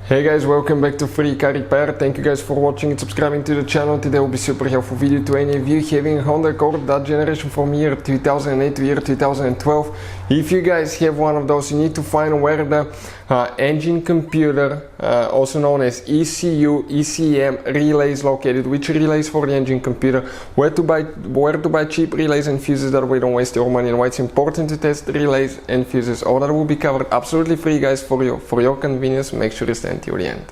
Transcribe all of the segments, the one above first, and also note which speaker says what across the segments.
Speaker 1: Hey guys, welcome back to Free Car Repair. Thank you guys for watching and subscribing to the channel. Today will be super helpful video to any of you having a Honda Accord, that generation from year 2008 to year 2012. If you guys have one of those, you need to find where the engine computer, also known as ECU, ECM relay is located, which relays for the engine computer, where to buy cheap relays and fuses that way don't waste your money, and why it's important to test relays and fuses. All that will be covered absolutely free, guys, for your convenience. Make sure you stay until the end.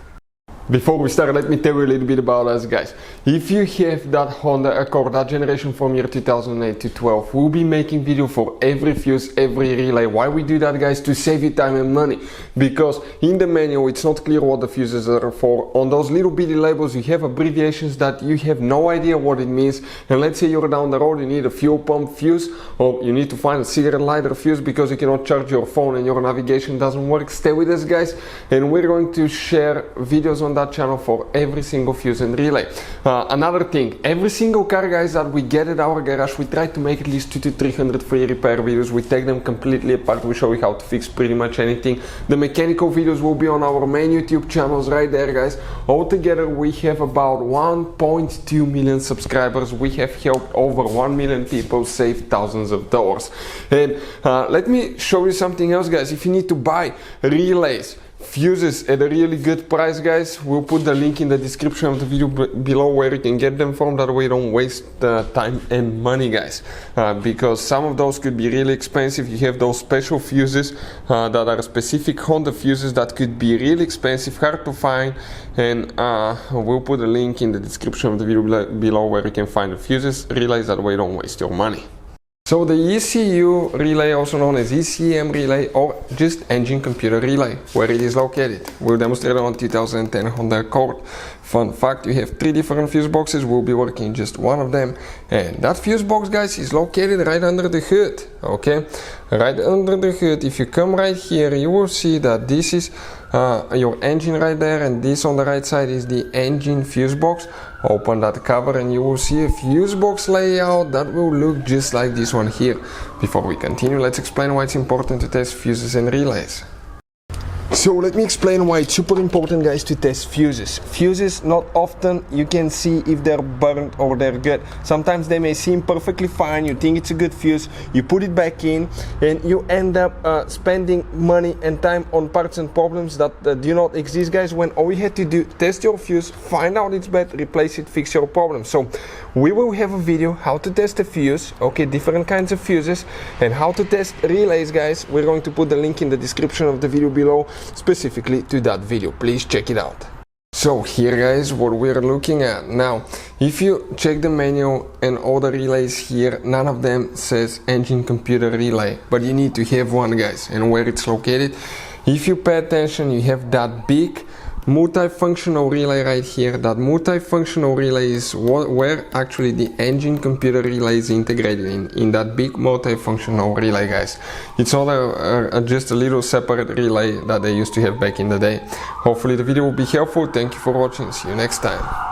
Speaker 1: Before we start, let me tell you a little bit about us, guys. If you have that Honda Accord, that generation from year 2008 to 12, we'll be making video for every fuse, every relay. Why we do that, guys? To save you time and money. Because in the manual, it's not clear what the fuses are for. On those little bitty labels, you have abbreviations that you have no idea what it means. And let's say you're down the road, you need a fuel pump fuse, or you need to find a cigarette lighter fuse because you cannot charge your phone and your navigation doesn't work. Stay with us, guys, and we're going to share videos on that channel for every single fuse and relay. Another thing, every single car, guys, that we get at our garage, we try to make at least 200 to 300 free repair videos. We take them completely apart. We show you how to fix pretty much anything. The mechanical videos will be on our main YouTube channels right there, guys. Altogether, we have about 1.2 million subscribers. We have helped over 1 million people save thousands of dollars. And let me show you something else, guys. If you need to buy relays, fuses at a really good price, guys, we'll put the link in the description of the video below where you can get them from. That way you don't waste time and money, guys, because some of those could be really expensive. You have those special fuses that are specific Honda fuses that could be really expensive, hard to find, and we'll put a link in the description of the video below where you can find the fuses, relays. That way you don't waste your money. So the ECU relay, also known as ECM relay, or just engine computer relay, where it is located. We'll demonstrate it on 2010 Honda Accord. Fun fact, you have 3 different fuse boxes. We'll be working just one of them. And that fuse box, guys, is located right under the hood, okay? Right under the hood. If you come right here, you will see that this is your engine right there, and this on the right side is the engine fuse box. Open that cover and you will see a fuse box layout that will look just like this one here. Before we continue, let's explain why it's important to test fuses and relays. So let me explain why it's super important, guys, to test fuses. Fuses, not often you can see if they're burnt or they're good. Sometimes they may seem perfectly fine, you think it's a good fuse, you put it back in, and you end up spending money and time on parts and problems that do not exist, guys, when all you had to do, test your fuse, find out it's bad, replace it, fix your problem. So we will have a video how to test a fuse, okay, different kinds of fuses, and how to test relays, guys. We're going to put the link in the description of the video below, specifically to that video. Please check it out. So here, guys, what we're looking at now, if you check the manual and all the relays here, none of them says engine computer relay, but you need to have one, guys. And where it's located, if you pay attention, you have that big multifunctional relay right here. That multifunctional relay is where actually the engine computer relay is integrated in that big multifunctional relay, guys. It's not just a little separate relay that they used to have back in the day. Hopefully the video will be helpful. Thank you for watching. See you next time.